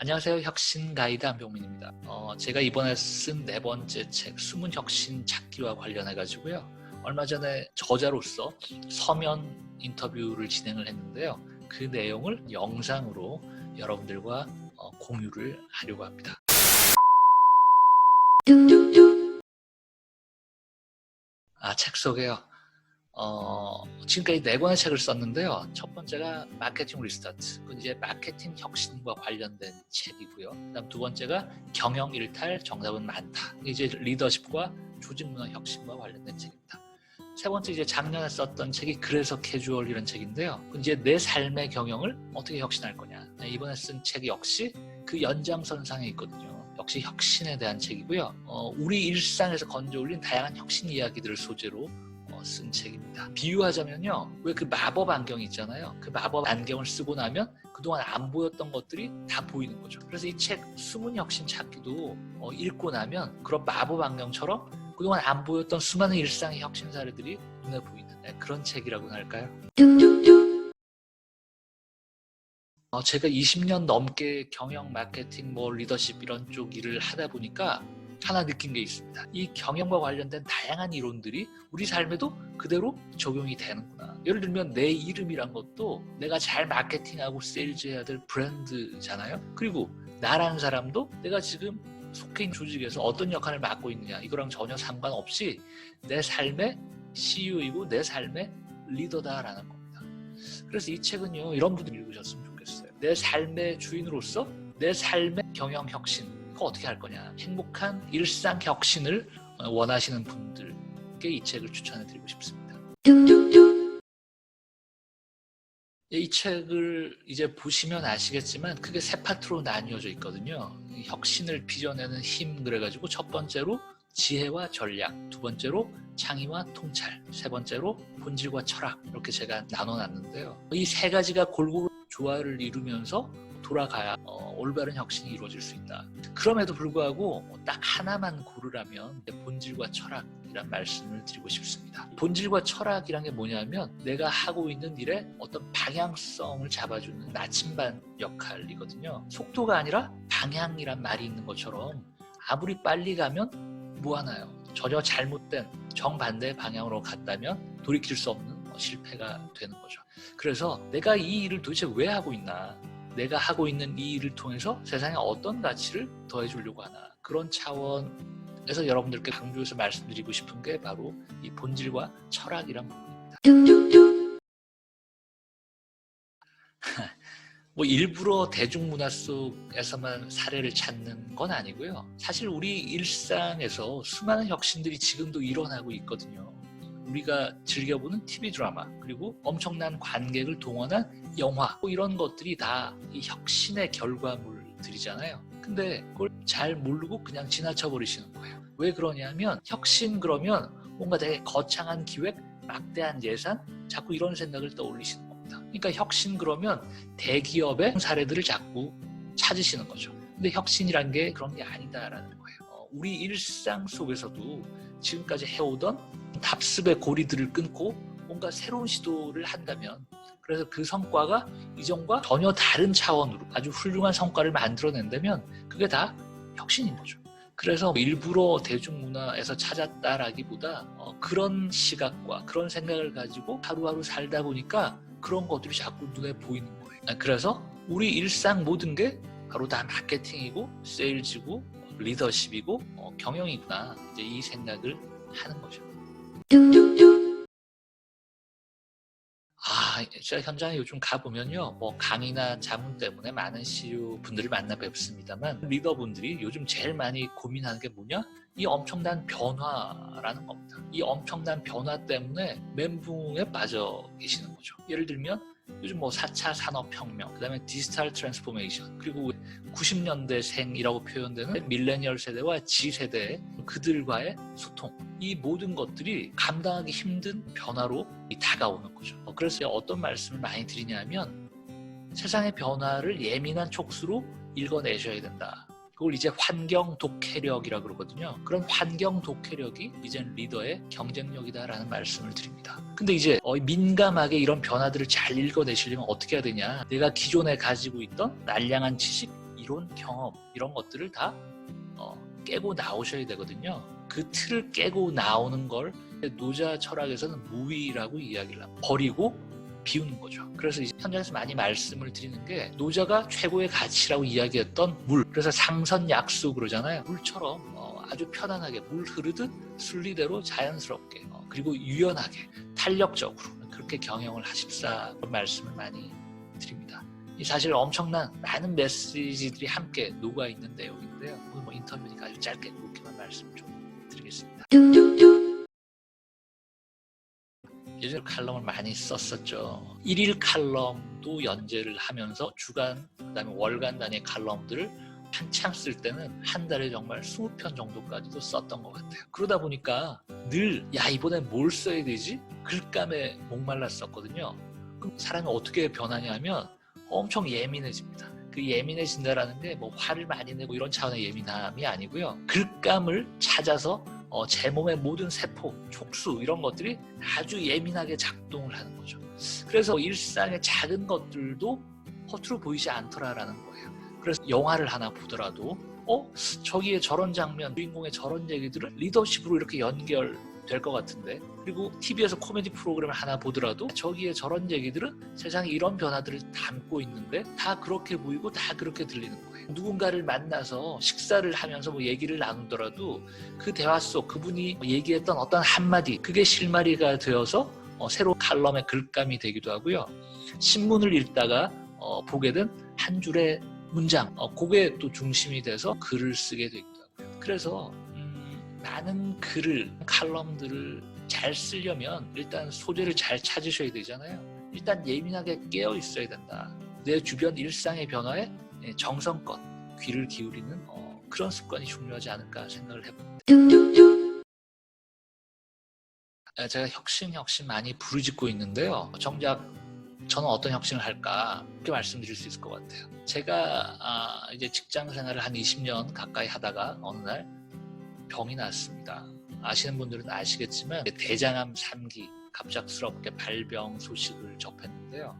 안녕하세요. 혁신 가이드 한병민입니다. 제가 이번에 쓴 네 번째 책 숨은 혁신 찾기와 관련해가지고요. 얼마 전에 저자로서 서면 인터뷰를 진행을 했는데요. 그 내용을 영상으로 여러분들과 공유를 하려고 합니다. 책 소개요. 지금까지 네 권의 책을 썼는데요. 첫 번째가 마케팅 리스타트, 그건 이제 마케팅 혁신과 관련된 책이고요. 그다음 두 번째가 경영 일탈, 정답은 많다. 이제 리더십과 조직 문화 혁신과 관련된 책입니다. 세 번째 이제 작년에 썼던 책이 그래서 캐주얼 이런 책인데요. 이제 내 삶의 경영을 어떻게 혁신할 거냐. 이번에 쓴 책 역시 그 연장선상에 있거든요. 역시 혁신에 대한 책이고요. 우리 일상에서 건져올린 다양한 혁신 이야기들을 소재로 쓴 책입니다. 비유하자면요, 왜 그 마법 안경이 있잖아요. 그 마법 안경을 쓰고 나면 그동안 안 보였던 것들이 다 보이는 거죠. 그래서 이 책 숨은 혁신 찾기도 읽고 나면 그런 마법 안경처럼 그동안 안 보였던 수많은 일상의 혁신 사례들이 눈에 보이는 그런 책이라고 할까요? 제가 20년 넘게 경영, 마케팅, 리더십 이런 쪽 일을 하다 보니까 하나 느낀 게 있습니다. 이 경영과 관련된 다양한 이론들이 우리 삶에도 그대로 적용이 되는구나. 예를 들면 내 이름이란 것도 내가 잘 마케팅하고 세일즈해야 될 브랜드잖아요. 그리고 나라는 사람도 내가 지금 속해 있는 조직에서 어떤 역할을 맡고 있느냐 이거랑 전혀 상관없이 내 삶의 CEO이고 내 삶의 리더다라는 겁니다. 그래서 이 책은요, 이런 분들이 읽으셨으면 좋겠어요. 내 삶의 주인으로서 내 삶의 경영 혁신, 그거 어떻게 할 거냐. 행복한 일상 혁신을 원하시는 분들께 이 책을 추천해드리고 싶습니다. 이 책을 이제 보시면 아시겠지만 크게 세 파트로 나뉘어져 있거든요. 혁신을 빚어내는 힘, 그래가지고 첫 번째로 지혜와 전략, 두 번째로 창의와 통찰, 세 번째로 본질과 철학, 이렇게 제가 나눠놨는데요. 이 세 가지가 골고루 조화를 이루면서 돌아가야 올바른 혁신이 이루어질 수 있다. 그럼에도 불구하고 딱 하나만 고르라면 본질과 철학이란 말씀을 드리고 싶습니다. 본질과 철학이란 게 뭐냐면 내가 하고 있는 일에 어떤 방향성을 잡아주는 나침반 역할이거든요. 속도가 아니라 방향이란 말이 있는 것처럼 아무리 빨리 가면 뭐하나요? 전혀 잘못된 정반대의 방향으로 갔다면 돌이킬 수 없는 실패가 되는 거죠. 그래서 내가 이 일을 도대체 왜 하고 있나, 내가 하고 있는 이 일을 통해서 세상에 어떤 가치를 더해주려고 하나, 그런 차원에서 여러분들께 강조해서 말씀드리고 싶은 게 바로 이 본질과 철학이란 부분입니다. 일부러 대중문화 속에서만 사례를 찾는 건 아니고요. 사실 우리 일상에서 수많은 혁신들이 지금도 일어나고 있거든요. 우리가 즐겨보는 TV 드라마, 그리고 엄청난 관객을 동원한 영화, 이런 것들이 다 이 혁신의 결과물들이잖아요. 근데 그걸 잘 모르고 그냥 지나쳐 버리시는 거예요. 왜 그러냐면 혁신 그러면 뭔가 되게 거창한 기획, 막대한 예산, 자꾸 이런 생각을 떠올리시는 겁니다. 그러니까 혁신 그러면 대기업의 사례들을 자꾸 찾으시는 거죠. 근데 혁신이란 게 그런 게 아니다라는 거예요. 우리 일상 속에서도 지금까지 해오던 답습의 고리들을 끊고 뭔가 새로운 시도를 한다면, 그래서 그 성과가 이전과 전혀 다른 차원으로 아주 훌륭한 성과를 만들어낸다면 그게 다 혁신인 거죠. 그래서 일부러 대중문화에서 찾았다라기보다 그런 시각과 그런 생각을 가지고 하루하루 살다 보니까 그런 것들이 자꾸 눈에 보이는 거예요. 그래서 우리 일상 모든 게 바로 다 마케팅이고 세일즈고 리더십이고 경영이구나, 이제 이 생각을 하는 거죠. 제가 현장에 요즘 가보면요, 강의나 자문 때문에 많은 CEO 분들을 만나 뵙습니다만, 리더분들이 요즘 제일 많이 고민하는 게 뭐냐? 이 엄청난 변화라는 겁니다. 이 엄청난 변화 때문에 멘붕에 빠져 계시는 거죠. 예를 들면 요즘 4차 산업혁명, 그 다음에 디지털 트랜스포메이션, 그리고 90년대생이라고 표현되는 밀레니얼 세대와 G세대, 그들과의 소통, 이 모든 것들이 감당하기 힘든 변화로 다가오는 거죠. 그래서 어떤 말씀을 많이 드리냐면, 세상의 변화를 예민한 촉수로 읽어내셔야 된다. 그걸 이제 환경 독해력이라고 그러거든요. 그런 환경 독해력이 이제는 리더의 경쟁력이다라는 말씀을 드립니다. 근데 이제 민감하게 이런 변화들을 잘 읽어내시려면 어떻게 해야 되냐? 내가 기존에 가지고 있던 날량한 지식, 이론, 경험 이런 것들을 다 깨고 나오셔야 되거든요. 그 틀을 깨고 나오는 걸 노자 철학에서는 무위라고 이야기를 합니다. 버리고 비우는 거죠. 그래서 이제 현장에서 많이 말씀을 드리는 게 노자가 최고의 가치라고 이야기했던 물, 그래서 상선약수 그러잖아요. 물처럼 아주 편안하게 물 흐르듯 순리대로 자연스럽게 그리고 유연하게 탄력적으로 그렇게 경영을 하십사 그런 말씀을 많이 드립니다. 이 사실 엄청난 많은 메시지들이 함께 녹아있는 내용인데요. 오늘 인터뷰니까 아주 짧게 그렇게만 말씀을 좀 드리겠습니다. 예전에 칼럼을 많이 썼었죠. 1일 칼럼도 연재를 하면서 주간, 그다음에 월간 단위의 칼럼들을 한창 쓸 때는 한 달에 정말 20편 정도까지도 썼던 것 같아요. 그러다 보니까 늘 이번엔 뭘 써야 되지? 글감에 목말랐었거든요. 그럼 사람이 어떻게 변하냐면 엄청 예민해집니다. 그 예민해진다라는 게 뭐 화를 많이 내고 이런 차원의 예민함이 아니고요. 글감을 찾아서 제 몸의 모든 세포, 촉수 이런 것들이 아주 예민하게 작동을 하는 거죠. 그래서 일상의 작은 것들도 허투루 보이지 않더라라는 거예요. 그래서 영화를 하나 보더라도 저기에 저런 장면, 주인공의 저런 얘기들은 리더십으로 이렇게 연결될 것 같은데, 그리고 TV에서 코미디 프로그램을 하나 보더라도 저기에 저런 얘기들은 세상에 이런 변화들을 담고 있는데 다 그렇게 보이고 다 그렇게 들리는 거예요. 누군가를 만나서 식사를 하면서 뭐 얘기를 나누더라도 그 대화 속 그분이 얘기했던 어떤 한마디, 그게 실마리가 되어서 새로 칼럼의 글감이 되기도 하고요. 신문을 읽다가 보게 된 한 줄의 문장, 그게 또 중심이 돼서 글을 쓰게 되기도 하고요. 그래서 많은 글을, 칼럼들을 잘 쓰려면 일단 소재를 잘 찾으셔야 되잖아요. 일단 예민하게 깨어 있어야 된다. 내 주변 일상의 변화에 정성껏 귀를 기울이는 그런 습관이 중요하지 않을까 생각을 해봅니다. 제가 혁신 많이 부르짖고 있는데요. 정작 저는 어떤 혁신을 할까 이렇게 말씀드릴 수 있을 것 같아요. 제가 이제 직장 생활을 한 20년 가까이 하다가 어느 날 병이 났습니다. 아시는 분들은 아시겠지만 대장암 3기 갑작스럽게 발병 소식을 접했는데요.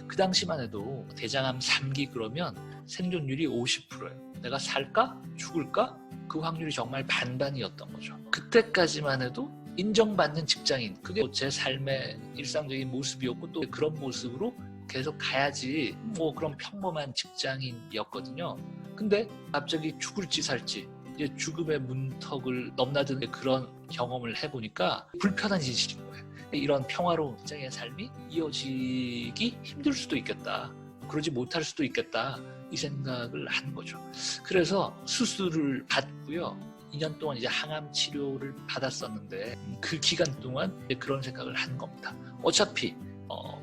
그 당시만 해도 대장암 3기 그러면 생존율이 50%예요. 내가 살까? 죽을까? 그 확률이 정말 반반이었던 거죠. 그때까지만 해도 인정받는 직장인, 그게 제 삶의 일상적인 모습이었고 또 그런 모습으로 계속 가야지 뭐 그런 평범한 직장인이었거든요. 근데 갑자기 죽을지 살지 이제 죽음의 문턱을 넘나드는 그런 경험을 해보니까 불편한 진실인 거예요. 이런 평화로운 직장의 삶이 이어지기 힘들 수도 있겠다, 그러지 못할 수도 있겠다, 이 생각을 한 거죠. 그래서 수술을 받고요. 2년 동안 이제 항암 치료를 받았었는데 그 기간 동안 그런 생각을 한 겁니다. 어차피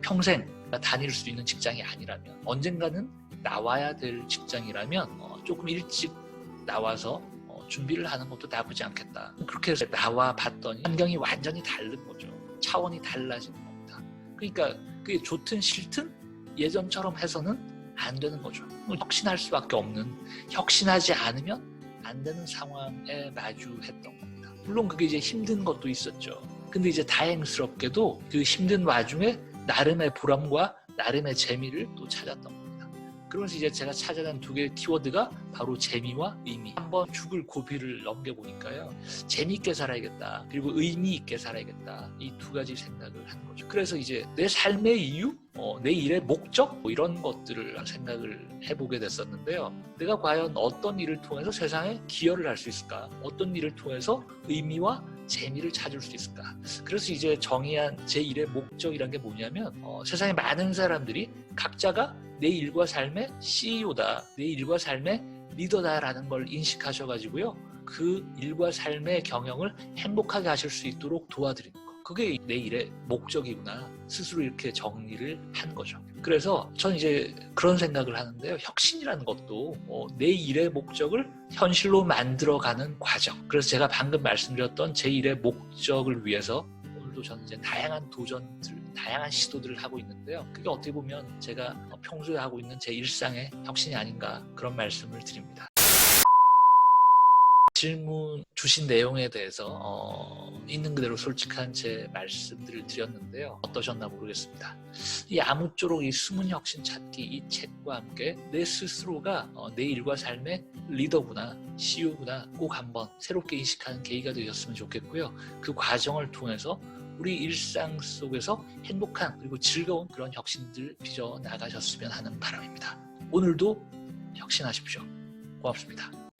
평생 다닐 수 있는 직장이 아니라면, 언젠가는 나와야 될 직장이라면 조금 일찍 나와서 준비를 하는 것도 나쁘지 않겠다. 그렇게 해서 나와 봤더니 환경이 완전히 다른 거죠. 차원이 달라지는 겁니다. 그러니까 그게 좋든 싫든 예전처럼 해서는 안 되는 거죠. 혁신할 수밖에 없는, 혁신하지 않으면 안 되는 상황에 마주했던 겁니다. 물론 그게 이제 힘든 것도 있었죠. 근데 이제 다행스럽게도 그 힘든 와중에 나름의 보람과 나름의 재미를 또 찾았던 겁니다. 그러면서 이제 제가 찾아낸 두 개의 키워드가 바로 재미와 의미. 한번 죽을 고비를 넘겨보니까요. 재미있게 살아야겠다, 그리고 의미 있게 살아야겠다, 이 두 가지 생각을 한 거죠. 그래서 이제 내 삶의 이유, 내 일의 목적, 뭐 이런 것들을 생각을 해보게 됐었는데요. 내가 과연 어떤 일을 통해서 세상에 기여를 할 수 있을까? 어떤 일을 통해서 의미와 재미를 찾을 수 있을까? 그래서 이제 정의한 제 일의 목적이란 게 뭐냐면 세상에 많은 사람들이 각자가 내 일과 삶의 CEO다, 내 일과 삶의 리더다라는 걸 인식하셔가지고요. 그 일과 삶의 경영을 행복하게 하실 수 있도록 도와드리는 거. 그게 내 일의 목적이구나. 스스로 이렇게 정리를 한 거죠. 그래서 저는 이제 그런 생각을 하는데요. 혁신이라는 것도 내 일의 목적을 현실로 만들어가는 과정. 그래서 제가 방금 말씀드렸던 제 일의 목적을 위해서 오늘도 저는 이제 다양한 도전들, 다양한 시도들을 하고 있는데요. 그게 어떻게 보면 제가 평소에 하고 있는 제 일상의 혁신이 아닌가, 그런 말씀을 드립니다. 질문 주신 내용에 대해서 있는 그대로 솔직한 제 말씀들을 드렸는데요. 어떠셨나 모르겠습니다. 이 아무쪼록 이 숨은 혁신 찾기 이 책과 함께 내 스스로가 내 일과 삶의 리더구나 CEO구나 꼭 한번 새롭게 인식하는 계기가 되셨으면 좋겠고요. 그 과정을 통해서 우리 일상 속에서 행복한 그리고 즐거운 그런 혁신들 빚어 나가셨으면 하는 바람입니다. 오늘도 혁신하십시오. 고맙습니다.